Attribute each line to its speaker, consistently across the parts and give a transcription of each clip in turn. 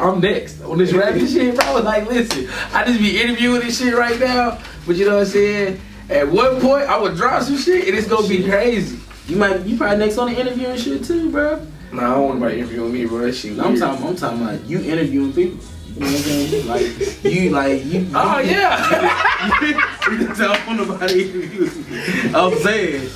Speaker 1: I'm next on this rapping shit, bro. Like, listen, I just be interviewing this shit right now, but you know what I'm saying? At one point, I would drop some shit and it's gonna be crazy.
Speaker 2: You probably next on the interview and shit too, bro.
Speaker 1: Nah, I don't want nobody interviewing me, bro. That shit weird.
Speaker 2: I'm talking about you interviewing people. You know what I'm saying? Like you.
Speaker 1: Oh yeah.
Speaker 2: You can tell when nobody interviews me. I'm saying.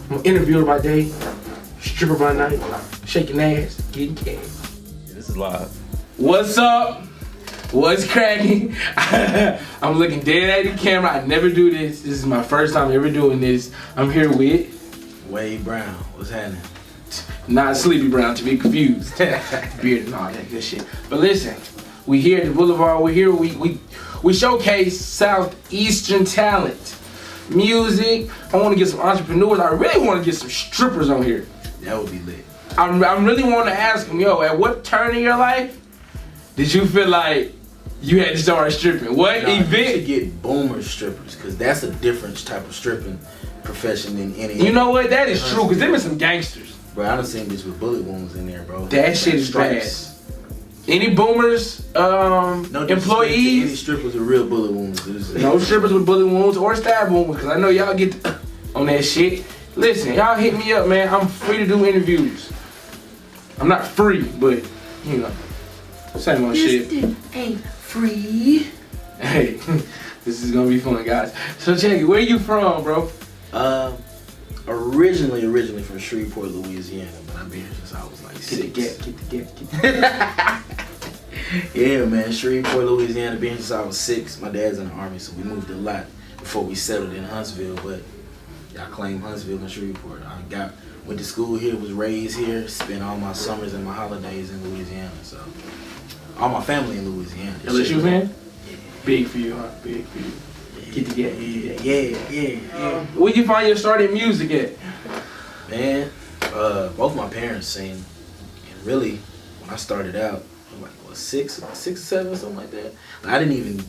Speaker 1: I'm an interviewer by day, stripper by night, shaking ass, getting cash.
Speaker 3: Yeah, this is live.
Speaker 1: What's up? What's cracking? I'm looking dead at the camera. I never do this. This is my first time ever doing this. I'm here with
Speaker 2: Wade Brown. What's happening?
Speaker 1: not Sleepy Brown to be confused. Beard and all that good shit. But listen, we here at the Boulevard. We're here. We showcase Southeastern talent. Music. I want to get some entrepreneurs. I really want to get some strippers on here.
Speaker 2: That would be lit.
Speaker 1: I'm really want to ask them, yo, at what turn in your life did you feel like you had to start stripping? What event?
Speaker 2: You should get boomer strippers, because that's a different type of stripping profession than any.
Speaker 1: You know what? That is true, because them are some gangsters.
Speaker 2: Bro, I done seen bitches with bullet wounds in there, bro.
Speaker 1: That shit is bad. Any boomers, employees?
Speaker 2: Any strippers with real bullet wounds.
Speaker 1: No strippers with bullet wounds or stab wounds, because I know y'all get on that shit. Listen, y'all hit me up, man. I'm free to do interviews. I'm not free, but, you know, same old shit.
Speaker 2: This ain't free.
Speaker 1: Hey, this is gonna be fun, guys. So check it, where you from, bro?
Speaker 2: Originally from Shreveport, Louisiana, but I've been here since I was like 6.
Speaker 1: Get the gap.
Speaker 2: Yeah, man, Shreveport, Louisiana, been here since I was 6. My dad's in the Army, so we moved a lot before we settled in Huntsville, but I claim Huntsville and Shreveport. Went to school here, was raised here, spent all my summers and my holidays in Louisiana, so all my family in Louisiana.
Speaker 1: LSU fan?
Speaker 2: Yeah.
Speaker 1: Big for you, huh? Big for you. Get the gap.
Speaker 2: Yeah.
Speaker 1: Where'd you find your start in music at?
Speaker 2: Man, both my parents sing, and really, when I started out, I was like, what, 6 or 7, something like that. I didn't even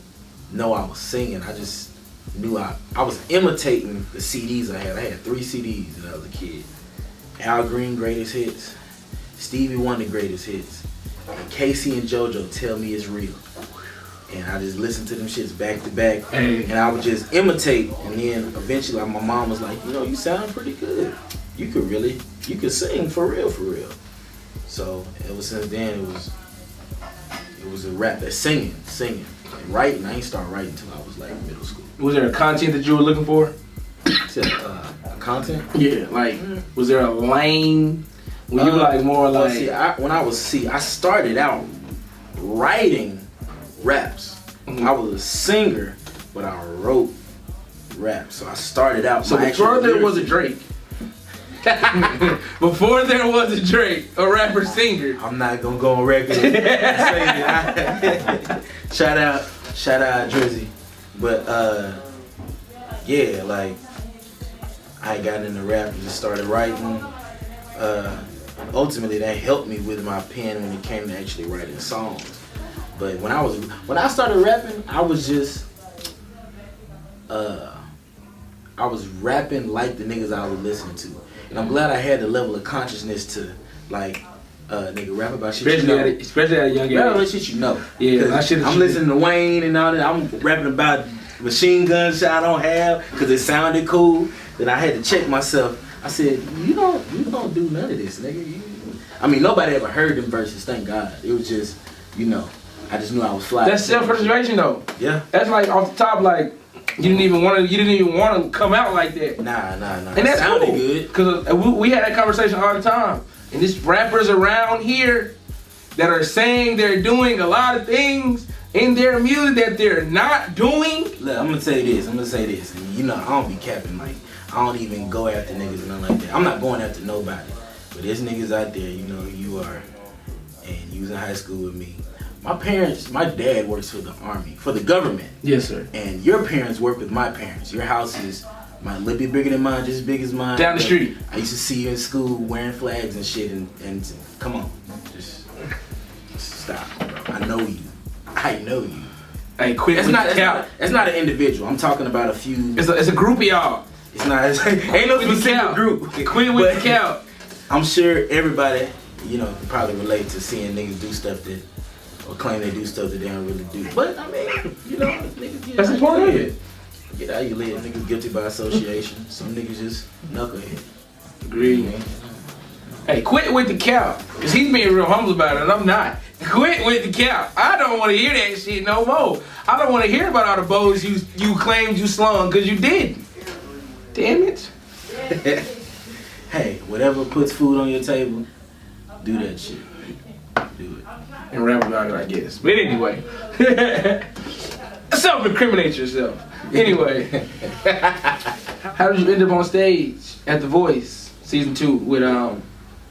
Speaker 2: know I was singing. I just knew I was imitating the CDs I had. I had 3 CDs when I was a kid. Al Green Greatest Hits, Stevie Wonder Greatest Hits, and Casey and JoJo Tell Me It's Real. And I just listened to them shits back to back, and I would just imitate, and then eventually my mom was like, you know, you sound pretty good. You could sing for real. So ever since then it was a rap, that singing. Like writing, I ain't start writing until I was like middle school.
Speaker 1: Was there a content that you were looking for?
Speaker 2: Content?
Speaker 1: Yeah, like, was there a lane? Were you like more like?
Speaker 2: I started out writing raps. I was a singer, but I wrote raps. So I started out.
Speaker 1: So before there was a Drake. Before there was a Drake, a rapper singer.
Speaker 2: I'm not gonna go on record and say that. Shout out Drizzy. But yeah, like I got into rap and just started writing. Ultimately, that helped me with my pen when it came to actually writing songs. But when I started rapping, I was just I was rapping like the niggas I was listening to, and I'm glad I had the level of consciousness to like nigga rap about shit
Speaker 1: Especially at a young age.
Speaker 2: Rap about shit you know.
Speaker 1: Yeah,
Speaker 2: I'm listening to Wayne and all that. I'm rapping about machine guns shit I don't have because it sounded cool. Then I had to check myself. I said, you don't do none of this, nigga. I mean, nobody ever heard them verses, thank God. It was just, you know, I just knew I was fly.
Speaker 1: That's self-preservation though.
Speaker 2: Yeah.
Speaker 1: That's like off the top, like you didn't even want to come out like that.
Speaker 2: Nah.
Speaker 1: And that's
Speaker 2: sounded
Speaker 1: cool.
Speaker 2: good.
Speaker 1: Cause we had that conversation all the time. And there's rappers around here that are saying they're doing a lot of things in their music that they're not doing.
Speaker 2: Look, I'm gonna say this. And you know, I don't be capping, like I don't even go after niggas and nothing like that. I'm not going after nobody. But there's niggas out there, you know who you are. And you was in high school with me. My dad works for the Army, for the government.
Speaker 1: Yes, sir.
Speaker 2: And your parents work with my parents. Your house is a little bit bigger than mine, just as big as mine.
Speaker 1: Down the street.
Speaker 2: I used to see you in school wearing flags and shit, and come on. know you. I know you.
Speaker 1: Hey, quit
Speaker 2: It's
Speaker 1: with
Speaker 2: not,
Speaker 1: the cap.
Speaker 2: it's not an individual. I'm talking about a few.
Speaker 1: It's a group of y'all.
Speaker 2: It's not. Ain't no
Speaker 1: With the
Speaker 2: specific
Speaker 1: cap.
Speaker 2: group.
Speaker 1: Quit with the cap.
Speaker 2: I'm sure everybody, you know, can probably relate to seeing niggas do stuff that, or claim they do stuff that they don't really do. But I mean, you know, niggas get
Speaker 1: That's the part of it.
Speaker 2: Get how you live. Niggas guilty by association. Some niggas just knucklehead.
Speaker 1: Agreed. Hey, quit with the cap. Cause he's being real humble about it, and I'm not. Quit with the cap. I don't want to hear that shit no more. I don't want to hear about all the bows you claimed you slung, cause you didn't. Damn it.
Speaker 2: Hey, whatever puts food on your table, do that shit. Do it.
Speaker 1: And rap about it, I guess. But anyway. Self-incriminate yourself. Anyway. How did you end up on stage at The Voice season 2 with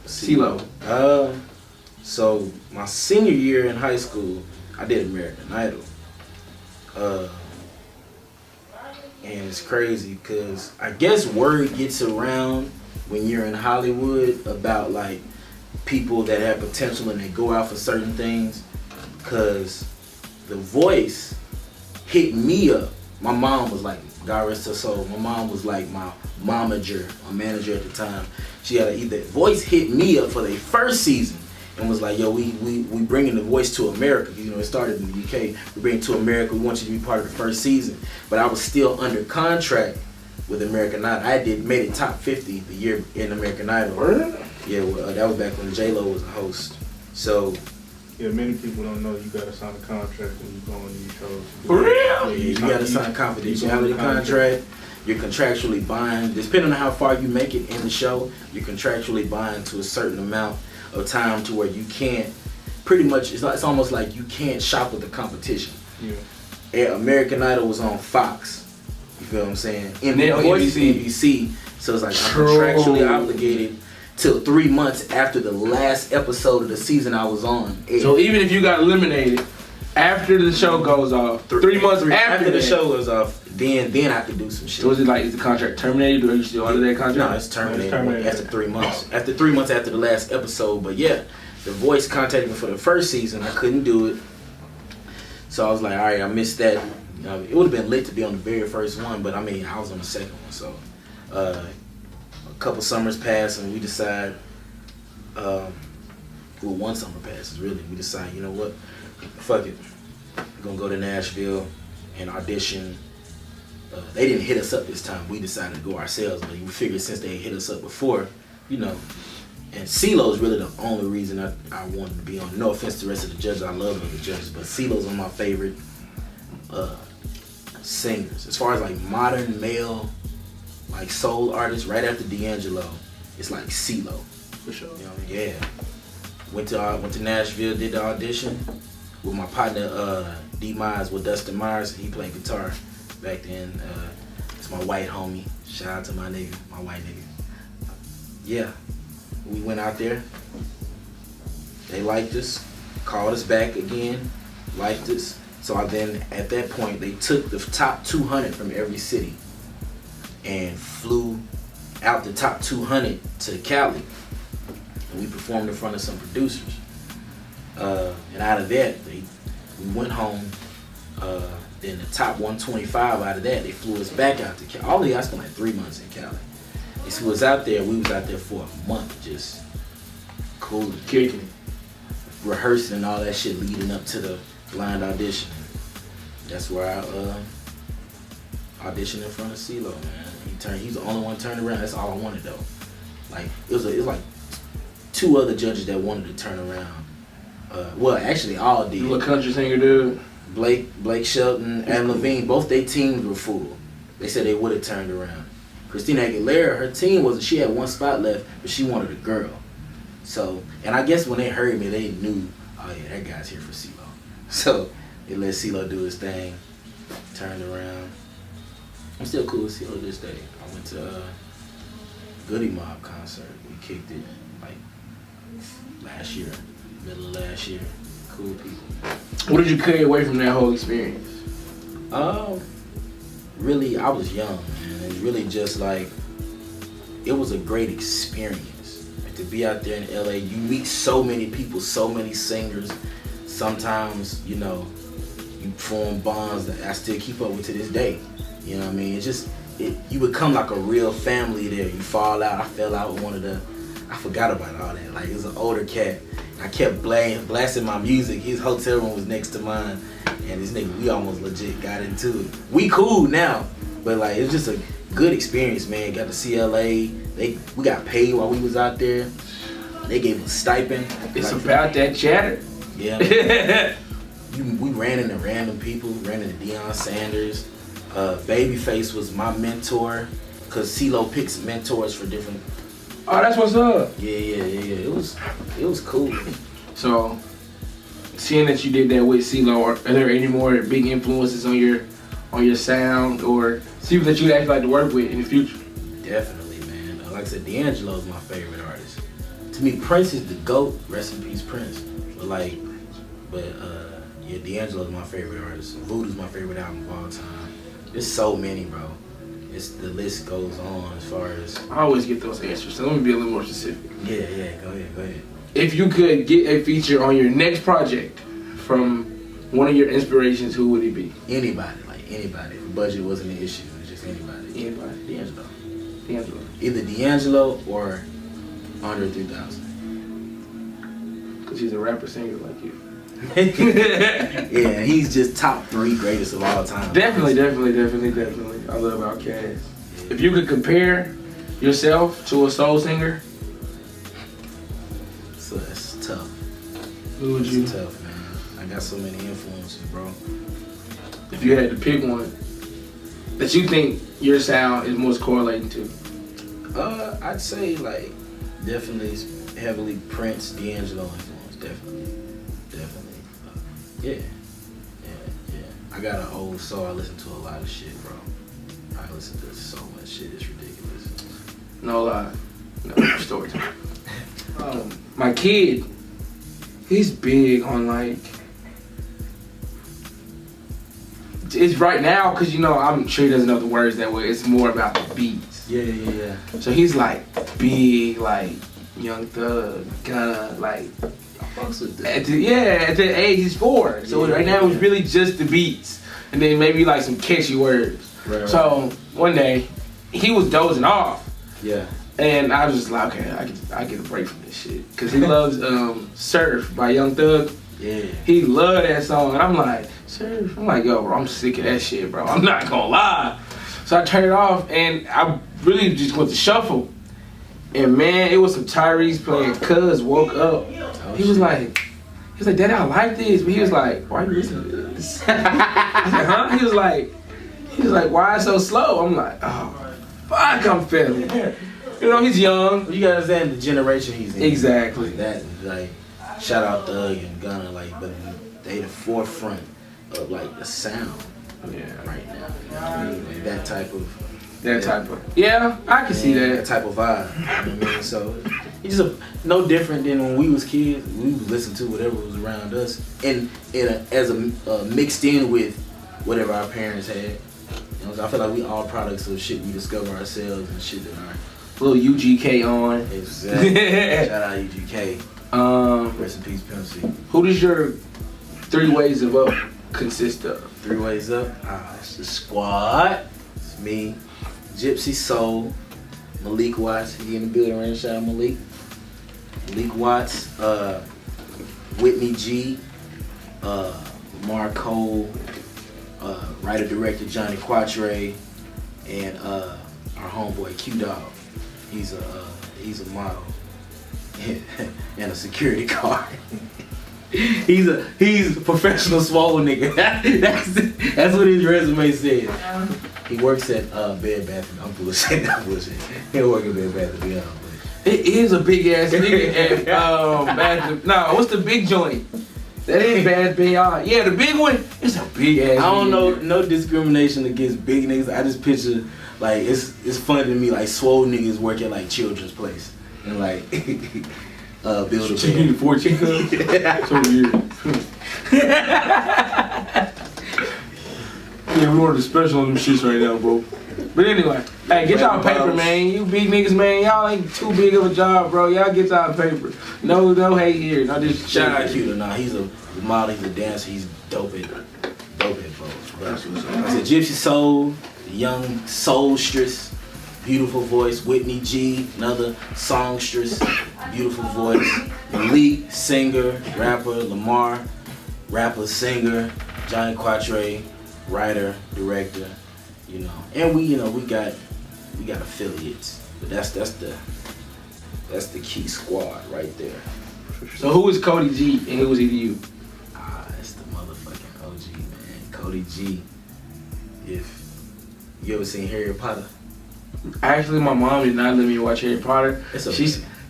Speaker 1: CeeLo?
Speaker 2: So my senior year in high school, I did American Idol. And it's crazy because I guess word gets around when you're in Hollywood about like people that have potential and they go out for certain things, because The Voice hit me up. My mom was like, God rest her soul, my mom was like my manager at the time. She had either Voice hit me up for their first season and was like, yo, we bringing The Voice to America. You know, it started in the UK. We bring it to America. We want you to be part of the first season. But I was still under contract with American Idol. I made it top 50 the year in American Idol.
Speaker 1: Really?
Speaker 2: Yeah, well, that was back when J-Lo was a host. So
Speaker 3: yeah, many people don't know you gotta sign a contract when you go on these shows.
Speaker 1: For real?
Speaker 2: yeah, you gotta sign a confidentiality contract. You're contractually buying, depending on how far you make it in the show, you're contractually buying to a certain amount of time to where you can't, pretty much, it's almost like you can't shop with the competition.
Speaker 3: Yeah.
Speaker 2: American Idol was on Fox. You feel what I'm saying?
Speaker 1: NBC.
Speaker 2: NBC. So it's like I'm contractually obligated till 3 months after the last episode of the season I was on.
Speaker 1: So even if you got eliminated after the show goes off, 3 months after
Speaker 2: the
Speaker 1: that,
Speaker 2: show was off, then I could do some shit.
Speaker 1: So is it like, is the contract terminated, or are you still under that contract?
Speaker 2: No, it's terminated after 3 months. After 3 months after the last episode. But yeah, The Voice contacted me for the first season. I couldn't do it. So I was like, all right, I missed that. You know, it would have been lit to be on the very first one, but I mean, I was on the second one. So a couple summers passed, and we decided, well, one summer passes really. We decided, you know what, fuck it. We're gonna go to Nashville and audition. They didn't hit us up this time. We decided to go ourselves, but we figured since they hit us up before, you know. And CeeLo's really the only reason I wanted to be on. No offense to the rest of the judges, I love other judges, but CeeLo's one of my favorite singers. As far as like modern male, like soul artists, right after D'Angelo, it's like CeeLo.
Speaker 3: For sure.
Speaker 2: You know, yeah. Went to Nashville, did the audition with my partner D Mize with Dustin Myers. He played guitar back then. It's my white homie. Shout out to my nigga, my white nigga. Yeah. We went out there. They liked us, called us back again, liked us. So at that point, they took the top 200 from every city and flew out the top 200 to Cali. And we performed in front of some producers. And out of that, we went home. Then the top 125 out of that, they flew us back out to Cali. All of I spent like 3 months in Cali. We was out there for a month, just cool,
Speaker 1: Kicking.
Speaker 2: rehearsing and all that shit leading up to the blind audition. That's where I auditioned in front of CeeLo, man. He's the only one turned around. That's all I wanted though. Like it was like 2 other judges that wanted to turn around. Well, actually all did.
Speaker 1: What country singer dude?
Speaker 2: Blake Shelton, and Levine, both their teams were full. They said they would have turned around. Christina Aguilera, her team she had 1 spot left, but she wanted a girl. So, and I guess when they heard me, they knew, oh yeah, that guy's here for CeeLo. So they let CeeLo do his thing, turned around. I'm still cool with CeeLo this day. I went to a Goody Mob concert. We kicked it like last year, middle of last year. Cool people.
Speaker 1: What did you carry away from that whole experience?
Speaker 2: Really, I was young, man. It's really just like, it was a great experience. Like, to be out there in LA, you meet so many people, so many singers, sometimes, you know, you form bonds that I still keep up with to this day. You know what I mean? It's just, you become like a real family there. You fall out. I fell out with one of the, I forgot about all that. Like, it was an older cat. I kept blasting my music. His hotel room was next to mine. And this nigga, we almost legit got into it. We cool now. But like, it was just a good experience, man. Got to see LA. We got paid while we was out there. They gave us stipend.
Speaker 1: It's like, about that chatter.
Speaker 2: Yeah. We ran into random people. Ran into Deion Sanders. Babyface was my mentor. Cause CeeLo picks mentors for different.
Speaker 1: Oh, that's what's up.
Speaker 2: Yeah. It was cool.
Speaker 1: So, seeing that you did that with CeeLo, are there any more big influences on your sound or people that you'd actually like to work with in the future?
Speaker 2: Definitely, man. Like I said, D'Angelo is my favorite artist. To me, Prince is the GOAT. Rest in peace, Prince. But yeah, D'Angelo is my favorite artist. Voodoo's my favorite album of all time. There's so many, bro. The list goes on as far as.
Speaker 1: I always get those answers, so let me be a little more specific.
Speaker 2: Yeah. Go ahead.
Speaker 1: If you could get a feature on your next project from one of your inspirations, who would it be?
Speaker 2: Anybody. If the budget wasn't an issue, it's just anybody. D'Angelo. Either D'Angelo or Andre 3000.
Speaker 1: Because he's a rapper singer like you.
Speaker 2: Yeah, he's just top 3 greatest of all time.
Speaker 1: Definitely. I love Outkast. Yeah. If you could compare yourself to a soul singer,
Speaker 2: so that's tough.
Speaker 1: Who would you?
Speaker 2: It's tough, man. I got so many influences, bro.
Speaker 1: If you had to pick one that you think your sound is most correlating to.
Speaker 2: I'd say like definitely heavily Prince, D'Angelo influence. Definitely. Yeah. I got an old soul. I listen to a lot of shit, bro. I listen to so much shit. It's ridiculous.
Speaker 1: No lie. No story time. My kid, he's big on like. It's right now because I'm sure he doesn't know the words that way. It's more about the beats.
Speaker 2: Yeah.
Speaker 1: So he's like big, like Young Thug, kinda like. At the age he's 4. So right now it's really just the beats, and then maybe like some catchy words.
Speaker 2: Right.
Speaker 1: So one day he was dozing off.
Speaker 2: Yeah.
Speaker 1: And I was just like, okay, I get a break from this shit, cause he loves Surf by Young Thug.
Speaker 2: Yeah.
Speaker 1: He loved that song, and I'm like, Surf. I'm like, yo, bro, I'm sick of that shit, bro. I'm not gonna lie. So I turned it off, and I really just went to shuffle. And man, it was some Tyrese playing Cuz Woke Up. He was like, Daddy, I like this. But he was like, why are you listening to this? I was like, huh? He was like, why so slow? I'm like, oh, fuck, I'm feeling it. He's young.
Speaker 2: You gotta understand the generation he's in.
Speaker 1: Exactly.
Speaker 2: That, like, shout out Thug and Gunna, like, but they the forefront of, like, the sound right now. You know what I mean? Like, that type of,
Speaker 1: yeah, I can see that.
Speaker 2: That type of vibe. You know what I mean? So, it's just no different than when we was kids. We would listen to whatever was around us, and mixed in with whatever our parents had. I feel like we all products of shit we discover ourselves and shit that are
Speaker 1: little UGK on.
Speaker 2: Exactly. Shout out UGK. Rest in peace, Pimp C.
Speaker 1: Who does your 3 Ways of Up consist of?
Speaker 2: 3 Ways Up? It's the squad. It's me, Gypsy Soul, Malik Watts. He in the building right now. Shout out Malik. Malik Watts, Whitney G, Marco, writer-director Johnny Quatre, and our homeboy Q-Dog. He's a model and a security guard. he's a professional swole nigga. That's what his resume says. He works at Bed Bath. I'm bullshit. He don't work at Bed Bath & Beyond.
Speaker 1: It is a big ass nigga at no, what's the big joint? That is Bad Beyond. Yeah, the big one is a big ass.
Speaker 2: I don't know, no discrimination against big niggas. I just picture like it's funny to me like swole niggas work at like Children's Place and like build a
Speaker 1: chicken
Speaker 2: band.
Speaker 1: 14 cups. So weird. Yeah, we ordered a special on them shits right now, bro. But anyway, hey, get y'all paper, man. You big niggas, man. Y'all ain't too big of a job, bro. Y'all get y'all paper. No hate here. No, just
Speaker 2: shout out Q. Nah, he's a a model, he's a dancer, he's dope at both. But I said Gypsy Soul, the young soulstress, beautiful voice. Whitney G, another songstress, beautiful voice. Malik, singer, rapper. Lamar, rapper, singer. Johnny Quatre, writer, director. You know, and we got affiliates, but that's the key squad right there.
Speaker 1: So who is Cody G and who is he to you?
Speaker 2: It's the motherfucking OG, man. Cody G. If you ever seen Harry Potter?
Speaker 1: Actually, my mom did not let me watch Harry Potter.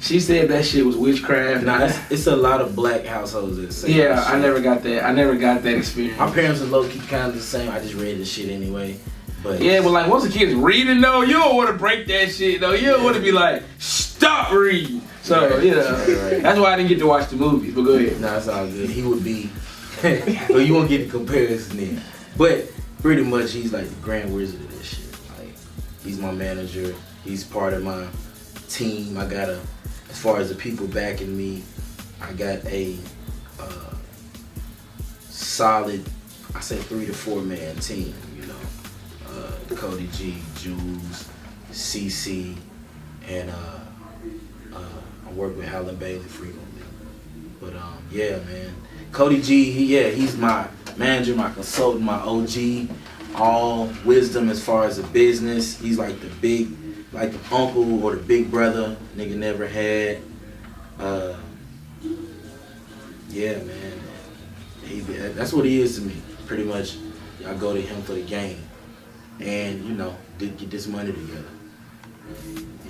Speaker 1: She said that shit was witchcraft.
Speaker 2: Nah, it's a lot of black households that say
Speaker 1: yeah,
Speaker 2: that shit.
Speaker 1: I never got that. I never got that experience.
Speaker 2: My parents are low key kind of the same. I just read the shit anyway. But
Speaker 1: yeah, but like once a kid's reading though, you don't want to break that shit though. You don't want to be like, stop reading. So you know, that's why I didn't get to watch the movies. But go ahead.
Speaker 2: Nah, it's all good. He would be. So you won't get the comparison then. But pretty much he's like the grand wizard of this shit. Like he's my manager. He's part of my team. I got as far as the people backing me, I got a solid, I say 3 to 4 man team. You know, Cody G, Jules, CC, and I work with Alan Bailey frequently. But yeah, man, Cody G, he's my manager, my consultant, my OG, all wisdom as far as the business. He's like the uncle or the big brother nigga never had. Yeah, man, that's what he is to me. Pretty much, I go to him for the game, and you know, to get this money together.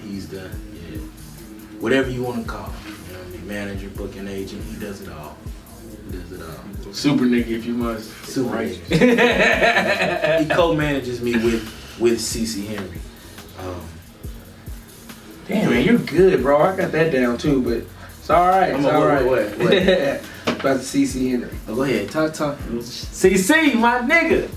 Speaker 2: He's the whatever you want to call him. You know what I mean? Manager, booking agent, he does it all.
Speaker 1: Super nigga, if you must.
Speaker 2: Super right. He co-manages me with CC Henry.
Speaker 1: Damn, man, you're good, bro. I got that down too, but it's all right. It's all right.
Speaker 2: What?
Speaker 1: About the CC Henry.
Speaker 2: Oh, go ahead, talk. CC, my nigga.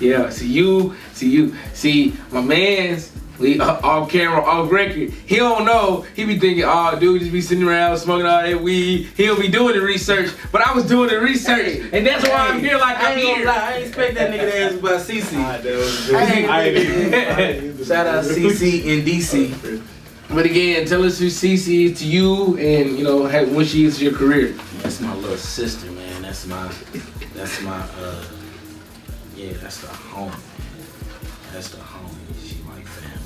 Speaker 1: Yeah, see, my man's. We off camera, off record. He don't know. He be thinking, oh, dude, just be sitting around smoking all that weed. He'll be doing the research, but I was doing the research, and that's why I'm here like I'm here.
Speaker 2: I ain't expect that nigga to ask about CC.
Speaker 3: I ain't
Speaker 2: Shout out CC in DC.
Speaker 1: But again, tell us who CC is to you, and you know what she is to your career.
Speaker 2: That's my little sister, man. That's my that's the homie. That's the homie. She like family.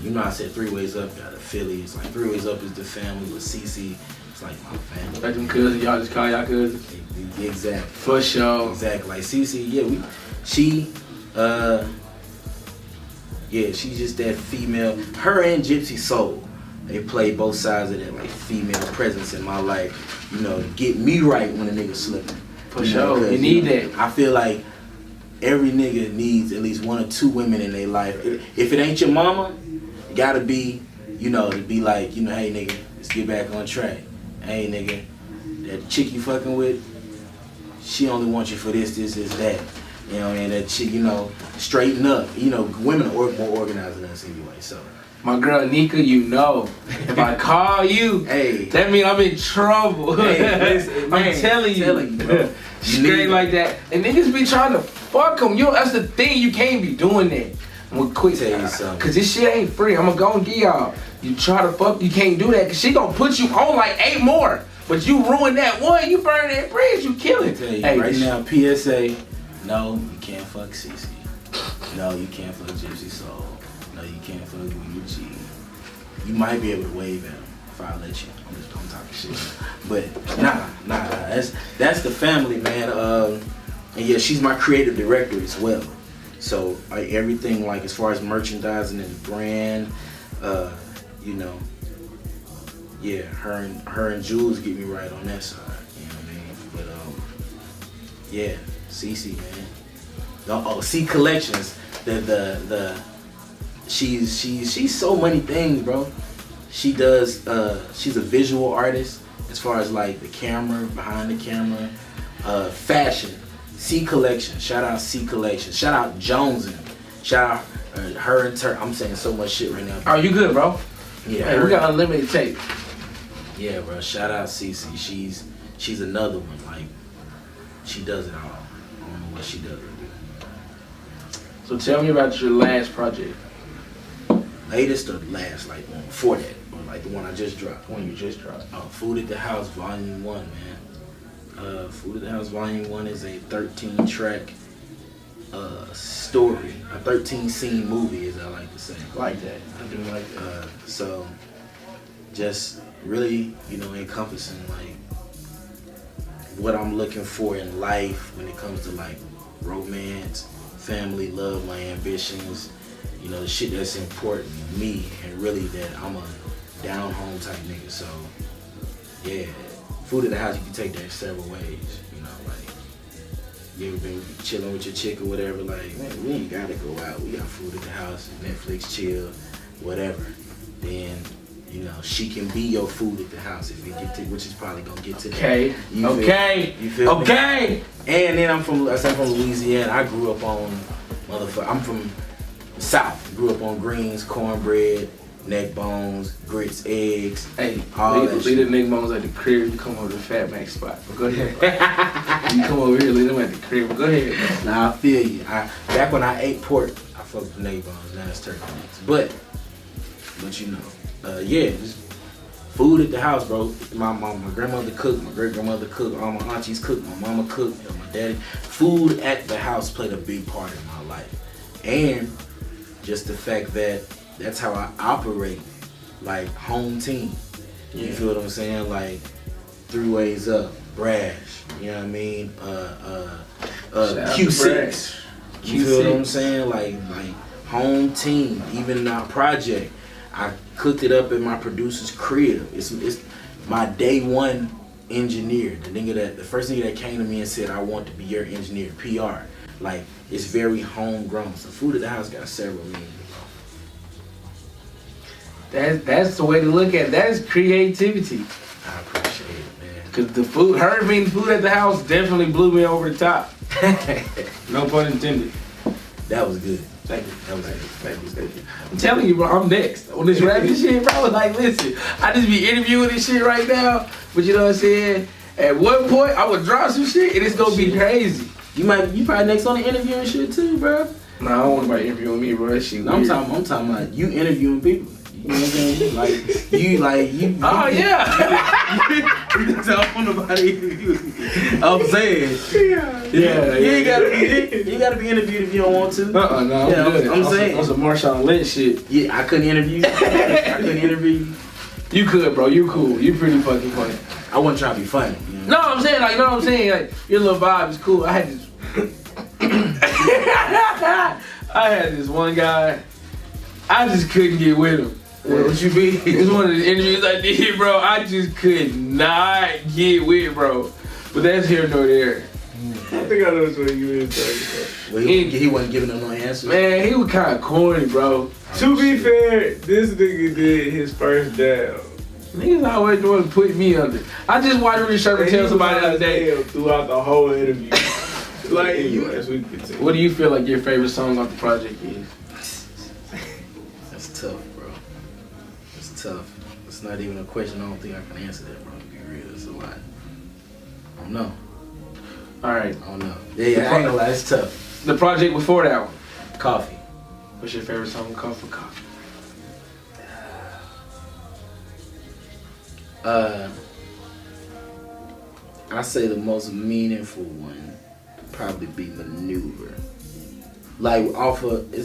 Speaker 2: You know, I said 3 Ways Up got a Philly. It's like 3 Ways Up is the family, but CC, it's like my family.
Speaker 1: Like them cousins, y'all just call y'all cousins?
Speaker 2: Exactly.
Speaker 1: For sure.
Speaker 2: Exactly. Like CC, she's just that female. Her and Gypsy Soul, they play both sides of that like female presence in my life. You know, to get me right when a nigga slipping.
Speaker 1: For sure. You need that.
Speaker 2: I feel like every nigga needs at least 1 or 2 women in their life. If it ain't your mama, it gotta be, you know, to be like, you know, hey nigga, let's get back on track. Hey nigga, that chick you fucking with, she only wants you for this, that. You know, and that chick, you know, straighten up. You know, women are more organized than us anyway, so.
Speaker 1: My girl Nika, you know, if I call you,
Speaker 2: hey,
Speaker 1: that means I'm in trouble.
Speaker 2: Hey, listen,
Speaker 1: I'm telling you,
Speaker 2: bro.
Speaker 1: Straight like that. And niggas be trying to fuck them. You know, that's the thing. You can't be doing that. I'm gonna quit
Speaker 2: tell you something.
Speaker 1: Cause this shit ain't free. I'm gonna go and give y'all. You try to fuck, you can't do that. Cause she gonna put you on like 8 more. But you ruin that one, you burn that bridge, you kill it.
Speaker 2: Tell you,
Speaker 1: hey,
Speaker 2: right now, PSA, no, you can't fuck CC. No, you can't fuck Gypsy Soul. No, you can't fuck Willie G. You might be able to wave at him if I let you. I'm just talking shit. But nah. That's the family, man. And yeah, she's my creative director as well. So everything like as far as merchandising and brand, you know, yeah, her and Jules get me right on that side. You know what I mean? But yeah, CC, man. C Collections. She's so many things, bro. She does. She's a visual artist as far as like the camera, behind the camera, fashion. C Collection. Shout out C Collection. Shout out Jonesin. Shout out her and her. I'm saying so much shit right now.
Speaker 1: Oh, you good, bro?
Speaker 2: Yeah.
Speaker 1: Hey, we got unlimited tape.
Speaker 2: Yeah, bro. Shout out CC. she's another one. Like, she does it all. I don't know what she does.
Speaker 1: So tell me about your last project.
Speaker 2: Latest or last, like one before that, or like the one I just dropped.
Speaker 1: One you just dropped.
Speaker 2: Oh, Food at the House Volume 1, man. Food at the House Volume 1 is a 13-track story, a 13-scene movie, as I like to say.
Speaker 1: Like that. I do like that.
Speaker 2: So, just really, encompassing like what I'm looking for in life when it comes to like romance, family, love, my ambitions, the shit that's important to me, and really that I'm a down home type nigga. So, yeah, Food at the House, you can take that several ways, like, you ever been chilling with your chick or whatever, like, man, we ain't gotta go out, we got food at the house, Netflix, chill, whatever. Then, she can be your food at the house if we get to, which is probably gonna get to that.
Speaker 1: Okay.
Speaker 2: You feel me?
Speaker 1: Okay.
Speaker 2: And then I'm from Louisiana. I grew up on I'm from the South. Grew up on greens, cornbread, neck bones, grits, eggs.
Speaker 1: Hey,
Speaker 2: all
Speaker 1: leave the neck bones at the crib. You come over to the Fat Mac spot. But go ahead. You come over here, leave them at the crib. But go ahead, bro.
Speaker 2: Nah, I feel you. Back when I ate pork, I fucked with neck bones. Now it's turkey necks. But yeah, just food at the house, bro. My grandmother cooked, my great grandmother cooked, all my aunties cooked, my mama cooked, and my daddy. Food at the house played a big part in my life, and just the fact that that's how I operate, like home team. You feel what I'm saying? Like 3 ways up, brash. You know what I mean? Q6. You feel what I'm saying? Like home team. Even in our project, I cooked it up in my producer's crib. It's my day one engineer. The first nigga that came to me and said, I want to be your engineer, PR. Like, it's very homegrown. So Food at the House got several meanings.
Speaker 1: That's the way to look at it. That is creativity.
Speaker 2: I appreciate it, man.
Speaker 1: Cause her being food at the house definitely blew me over the top. No pun intended.
Speaker 2: That was good.
Speaker 1: Thank you. That was good. Thank you. I'm telling you, bro, I'm next on this rapping shit, bro. Like, listen, I just be interviewing this shit right now, but you know what I'm saying? At one point, I would drop some shit and it's gonna be crazy.
Speaker 2: You probably next on the interview and shit too, bro.
Speaker 1: Nah, I don't want nobody interviewing me, bro. That shit weird.
Speaker 2: I'm talking about you interviewing people. You know what I'm saying? Like you.
Speaker 1: Oh yeah.
Speaker 2: You don't want nobody. I'm saying.
Speaker 1: Yeah.
Speaker 2: You gotta be interviewed if you don't want to.
Speaker 1: No, I'm good.
Speaker 2: I'm saying.
Speaker 1: On some Marshawn Lynch shit.
Speaker 2: Yeah, I couldn't interview you.
Speaker 1: You could, bro. You cool. You pretty fucking funny.
Speaker 2: I wasn't trying to be funny.
Speaker 1: No, I'm saying, like, you know what I'm saying? Like, your little vibe is cool. I had this one guy. I just couldn't get with him.
Speaker 2: What you mean?
Speaker 1: It was one of the interviews I did, bro. I just could not get with, bro. But that's here nor there.
Speaker 3: I think I know what you mean talking about.
Speaker 2: Well, he wasn't giving them no answers.
Speaker 1: Man, he was kind of corny, bro.
Speaker 3: To be fair, this nigga did his first down.
Speaker 1: Niggas always want to put me under. I just watched Rich Sherman tell somebody the other day.
Speaker 3: Throughout the whole interview. Like, anyways, we can continue.
Speaker 1: What do you feel like your favorite song off the project is?
Speaker 2: That's tough, bro. It's tough. It's not even a question. I don't think I can answer that, bro. To be real, it's a lot. I don't know.
Speaker 1: All right.
Speaker 2: I don't know. Yeah, I ain't gonna lie. It's tough.
Speaker 1: The project before that one.
Speaker 2: Coffee.
Speaker 1: What's your favorite song called for Coffee?
Speaker 2: I say the most meaningful one would probably be Maneuver. Like off of I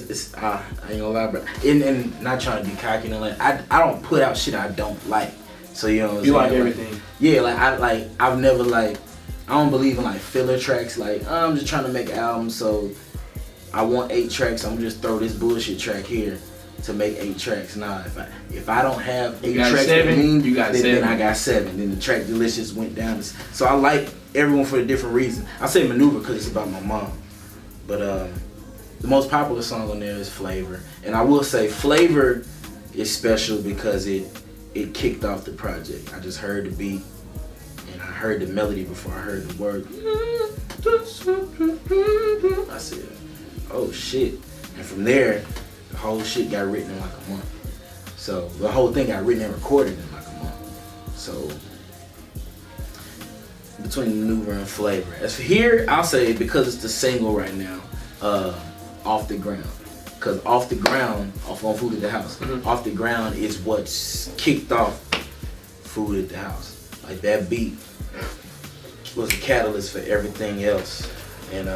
Speaker 2: ain't gonna lie, bro. And not trying to be cocky and like I don't put out shit I don't like. So you know what I'm
Speaker 1: You
Speaker 2: saying?
Speaker 1: like everything.
Speaker 2: Yeah, I've never I don't believe in like filler tracks. Like I'm just trying to make an album, so I want 8 tracks. I'm just throw this bullshit track here to make 8 tracks. Nah, if I don't have 8 tracks, then I got 7. Then the track Delicious went down. So I like everyone for a different reason. I say Maneuver because it's about my mom, but the most popular song on there is Flavor, and I will say Flavor is special because it kicked off the project. I just heard the beat and I heard the melody before I heard the word. I said, oh shit. And from there, the whole shit got written in like a month. So the whole thing got written and recorded in like a month. So between maneuver and flavor. As for here, I'll say because it's the single right now, Off the Ground. Because Off the Ground, off on Food at the House, Off the Ground is what's kicked off Food at the House. Like that beat was a catalyst for everything else. And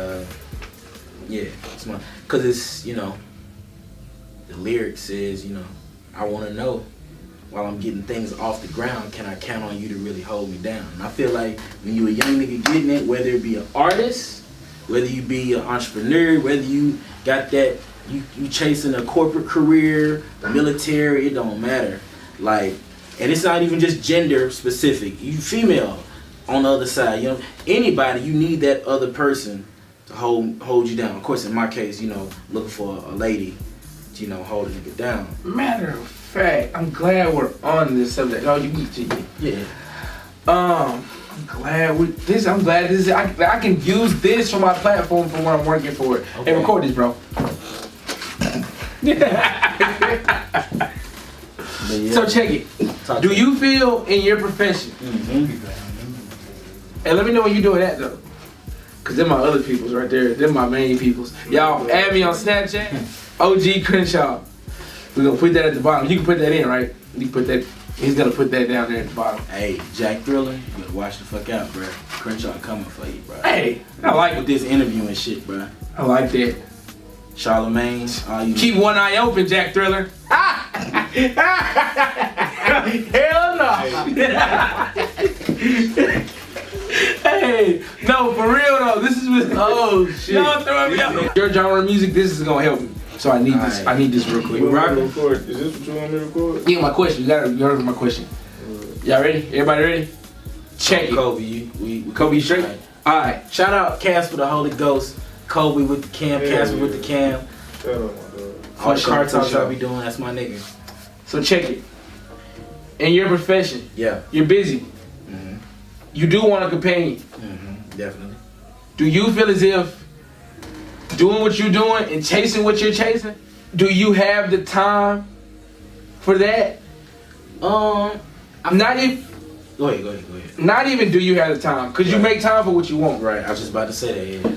Speaker 2: yeah, it's my, cause it's, you know, the lyric says, you know, I wanna know while I'm getting things off the ground, can I count on you to really hold me down? And I feel like when you a young nigga getting it, whether it be an artist, whether you be an entrepreneur, whether you got that, you chasing a corporate career, military, it don't matter. Like, and it's not even just gender specific. You female on the other side, you know, anybody, you need that other person to hold you down. Of course, in my case, you know, looking for a lady, you know, hold a nigga down.
Speaker 1: Matter of fact, I'm glad we're on this subject. Oh, you need to.
Speaker 2: Yeah.
Speaker 1: I'm glad this. I can use this for my platform for when I'm working for it.
Speaker 2: Okay.
Speaker 1: Hey, record this, bro.
Speaker 2: Yeah.
Speaker 1: So check it. Do you feel in your profession? And let me know when you're doing that though. Cause they're my other peoples right there. They're my main peoples. Y'all add me on Snapchat. OG Crenshaw. We're gonna put that at the bottom. You can put that in, right? You can put that. He's gonna put that down there at the bottom.
Speaker 2: Hey, Jack Thriller, you better watch the fuck out, bro. Crenshaw coming for you, bro.
Speaker 1: Hey, I like
Speaker 2: with this interview and shit, bro.
Speaker 1: I like that.
Speaker 2: Charlemagne, all you
Speaker 1: keep one eye open, Jack Thriller. Hell no. Hey, no, for real though. This is with
Speaker 2: shit.
Speaker 1: No, throw me out. Your genre of music, this is gonna help me. So I need this.
Speaker 2: Right.
Speaker 1: I need this real quick.
Speaker 3: You want me to record? Is this what you want me to record?
Speaker 1: Yeah, my question. You heard my question. Y'all ready? Everybody ready? Check it.
Speaker 2: Kobe, we
Speaker 1: Kobe straight. All right.
Speaker 2: Shout out Casper the Holy Ghost, Kobe with the cam, Casper with the cam.
Speaker 3: Shout out, my dog.
Speaker 2: All the car talks
Speaker 1: sure.
Speaker 2: I be doing, that's my nigga.
Speaker 1: So check it. In your profession,
Speaker 2: Yeah.
Speaker 1: you're busy. You do want a companion.
Speaker 2: Definitely.
Speaker 1: Do you feel as if doing what you're doing and chasing what you're chasing, do you have the time for that? Not even.
Speaker 2: Go ahead.
Speaker 1: Not even do you have the time, because you make time for what you want.
Speaker 2: Right, I was just about to say that, yeah.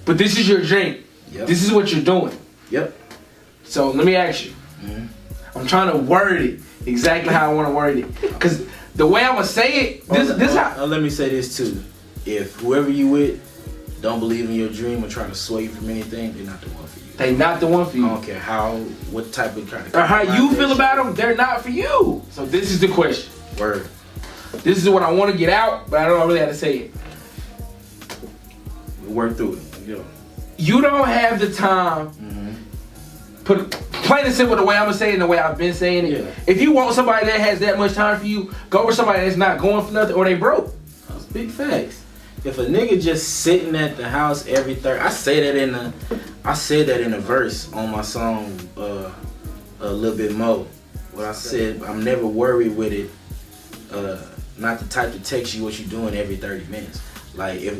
Speaker 1: But this is your dream.
Speaker 2: Yep.
Speaker 1: This is what you're doing.
Speaker 2: Yep.
Speaker 1: So let me ask you. I'm trying to word it exactly how I want to word it. Because the way I'm going to say it, this how.
Speaker 2: Let me say this too. If whoever you with don't believe in your dream or try to sway you from anything, they're not the one for you.
Speaker 1: They not the one for you.
Speaker 2: I don't care what type of kind of.
Speaker 1: Or how you feel about them, they're not for you. So this is the question.
Speaker 2: Word.
Speaker 1: This is what I want to get out, but I don't really have to say it.
Speaker 2: We work through it. You know.
Speaker 1: You don't have the time. Put plain and simple the way I'm gonna say it and the way I've been saying it.
Speaker 2: Yeah.
Speaker 1: If you want somebody that has that much time for you, go with somebody that's not going for nothing or they broke.
Speaker 2: That's big facts. If a nigga just sitting at the house every third, I said that in a verse on my song a little bit more. What I said, I'm never worried with it. Not the type to text you what you doing every 30 minutes. Like if a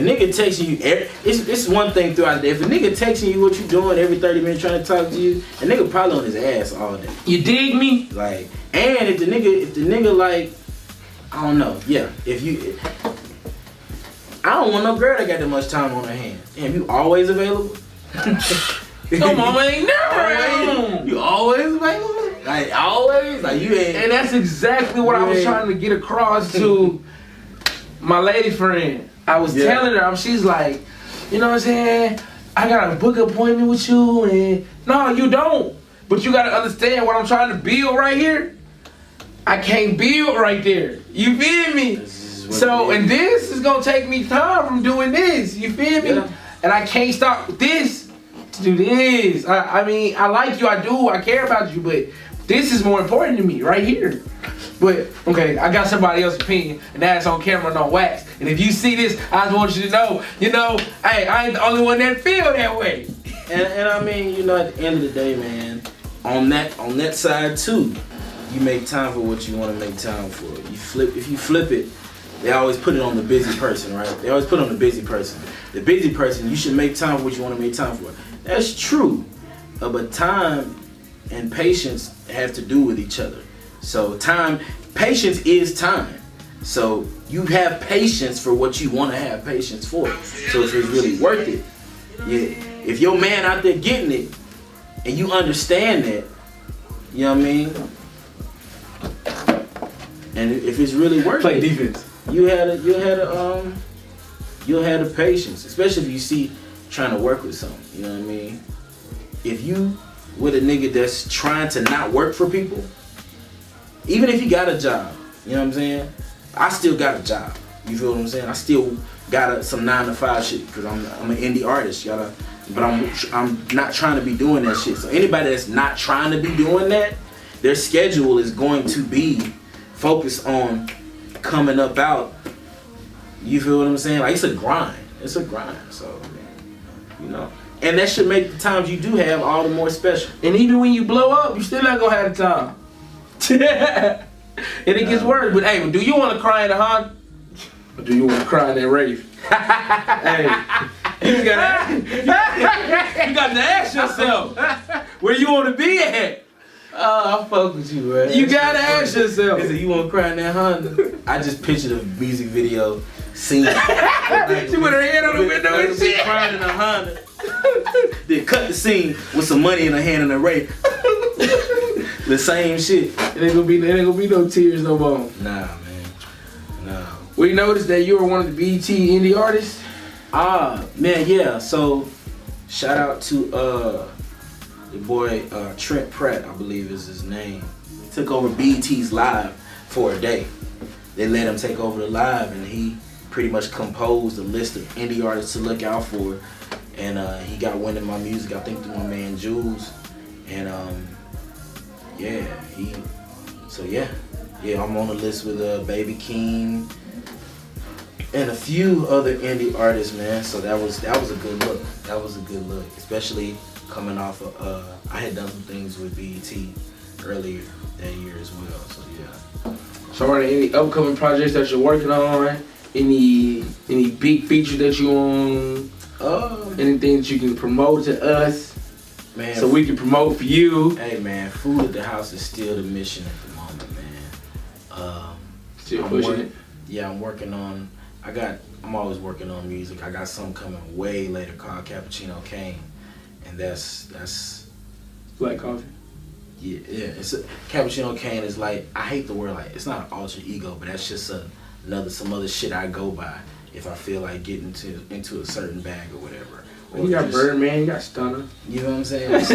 Speaker 2: nigga texting you, it's one thing throughout the day. If a nigga texting you what you doing every 30 minutes trying to talk to you, a nigga probably on his ass all day.
Speaker 1: You dig me?
Speaker 2: Like, and if the nigga like, I don't know, yeah. I don't want no girl that got that much time on her hands. Damn, you always available?
Speaker 1: Come on, man, never.
Speaker 2: You always available? Like always? Like you ain't.
Speaker 1: And that's exactly what I was trying to get across to my lady friend. I was telling her, she's like, you know what I'm saying? I got a book appointment with you, and no, you don't. But you gotta understand what I'm trying to build right here. I can't build right there. You feel me? So, and this is gonna take me time from doing this. You feel me?
Speaker 2: Yeah.
Speaker 1: And I can't stop with this to do this. I mean, I like you, I do, I care about you, but this is more important to me right here. But, okay, I got somebody else's opinion, and that's on camera and on wax. And if you see this, I just want you to know, hey, I ain't the only one that feel that way.
Speaker 2: And I mean, at the end of the day, man, on that side too, you make time for what you want to make time for. If you flip it, they always put it on the busy person, right? They always put it on the busy person. The busy person, you should make time for what you want to make time for. That's true, but time and patience have to do with each other. So patience is time. So you have patience for what you want to have patience for. So if it's really worth it, yeah. If your man out there getting it, and you understand that, you know what I mean? And if it's really worth
Speaker 1: Play
Speaker 2: it,
Speaker 1: defense.
Speaker 2: you'll have the patience, especially if you see trying to work with something. You know what I mean? If you with a nigga that's trying to not work for people, even if you got a job, you know what I'm saying? I still got a job. You feel what I'm saying? I still got some 9-to-5 shit because I'm an indie artist. But I'm not trying to be doing that shit. So anybody that's not trying to be doing that, their schedule is going to be focused on coming up out. You feel what I'm saying? Like, it's a grind. It's a grind. So, you know. And that should make the times you do have all the more special.
Speaker 1: And even when you blow up, you still not gonna have the time. And it gets worse. But hey, do you want to cry in the Honda? Or do you want to cry in that rave? Hey, you got to ask yourself where you want to be at.
Speaker 2: I fuck with you, bro.
Speaker 1: You gotta ask yourself.
Speaker 2: He said, you want to cry in that Honda? I just pictured a music video scene.
Speaker 1: She with her head on the window and shit.
Speaker 2: Crying in a Honda. Then cut the scene with some money in her hand and a rape. The same shit.
Speaker 1: It ain't gonna be no tears no more.
Speaker 2: Nah, man. Nah.
Speaker 1: We noticed that you were one of the BET indie artists.
Speaker 2: Man, yeah. So, shout out to your boy Trent Pratt, I believe is his name. He took over BET's Live for a day. They let him take over the Live, and he pretty much composed a list of indie artists to look out for. And he got wind of my music, I think, through my man Jules. And yeah, I'm on the list with Baby King and a few other indie artists, man. So that was a good look. That was a good look, especially coming off of I had done some things with BET earlier that year as well. So yeah.
Speaker 1: So are there any upcoming projects that you're working on? Any big feature that you on? Anything that you can promote to us? Man, so we can promote for you.
Speaker 2: Hey man, food at the house is still the mission at the moment, man.
Speaker 1: Still pushing it?
Speaker 2: Yeah, I'm working on. I'm always working on music. I got something coming way later called Cappuccino Cane, and that's
Speaker 1: Black coffee.
Speaker 2: Yeah. Cappuccino Cane is like, I hate the word, like, it's not an alter ego, but that's just some other shit I go by if I feel like getting into a certain bag or whatever. Or
Speaker 1: you got Birdman, you got Stunner.
Speaker 2: You know what I'm saying?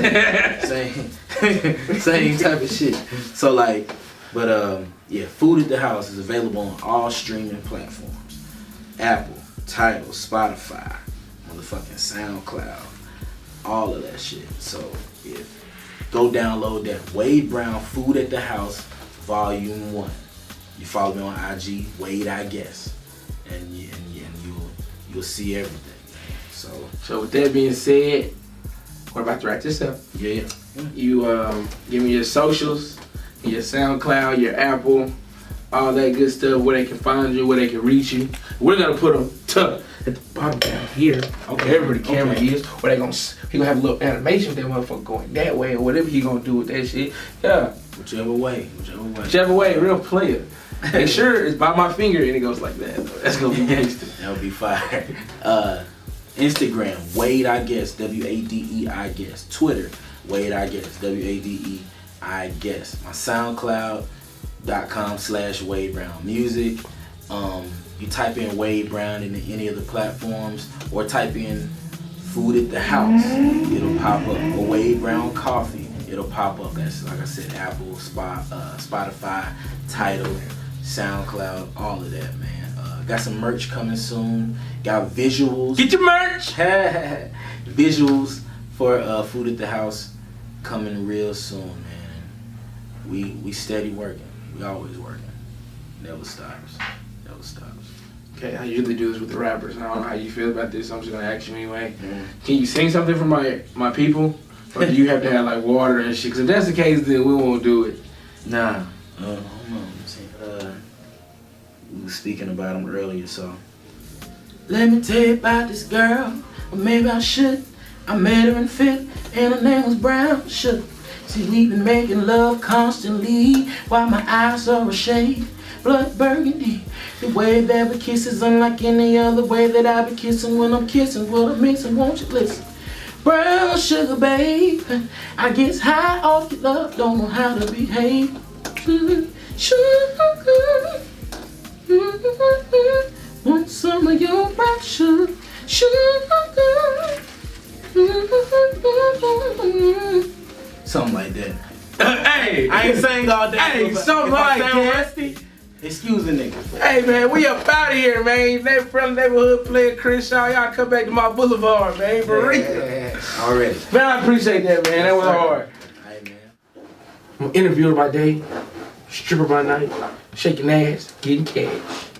Speaker 2: same type of shit. So like, but yeah, Food at the House is available on all streaming platforms. Apple, Tidal, Spotify, motherfucking SoundCloud, all of that shit. So yeah, go download that. Wade Brown, Food at the House, Volume 1. You follow me on IG, Wade I Guess, and you'll see everything. So
Speaker 1: with that being said, we're about to wrap this up.
Speaker 2: Yeah.
Speaker 1: You give me your socials, your SoundCloud, your Apple, all that good stuff, where they can find you, where they can reach you. We're gonna put them at the bottom down here. Okay, wherever the camera is, where he gonna have a little animation with that motherfucker going that way or whatever he gonna do with that shit. Yeah.
Speaker 2: Whichever way.
Speaker 1: Real player. Make sure it's by my finger and it goes like that. That's gonna be gangster.
Speaker 2: That'll be fire. Instagram, Wade I Guess, WADE I Guess. Twitter, Wade I Guess, WADE I Guess. My SoundCloud.com/Wade Brown Music. You type in Wade Brown into any of the platforms, or type in Food at the House. It'll pop up. Or Wade Brown Coffee. It'll pop up. That's, like I said, Apple, Spotify, Tidal, SoundCloud, all of that, man. Got some merch coming soon. Got visuals.
Speaker 1: Get your merch!
Speaker 2: Visuals for Food at the House coming real soon, man. We steady working. We always working. Never stops.
Speaker 1: Okay, I usually do this with the rappers. I don't know how you feel about this, so I'm just gonna ask you anyway. Can you sing something for my people? Or do you have to have like water and shit? Because if that's the case, then we won't do it.
Speaker 2: Nah. Hold on. We were speaking about them earlier, so. Let me tell you about this girl, or maybe I should. I met her in 5th, and her name was Brown Sugar. See, we've been making love constantly, while my eyes are a shade. blood burgundy. The way that we kiss is unlike any other way that I be kissing when I'm kissing. What I'm missing, won't you listen? Brown sugar, babe. I get high off your love, don't know how to behave. Sugar, want some of your brown sugar, sugar. Something like that.
Speaker 1: Hey,
Speaker 2: I ain't saying all day.
Speaker 1: Hey, something like that.
Speaker 2: Rusty, excuse the nigga.
Speaker 1: Hey man, we up out of here, man. They from the neighborhood player Crenshaw. Y'all come back to my boulevard, man. For real.
Speaker 2: Already.
Speaker 1: Man, I appreciate that, man. That was hard.
Speaker 2: Hey man.
Speaker 1: I'm an interviewer by day, stripper by night, shaking ass, getting cash.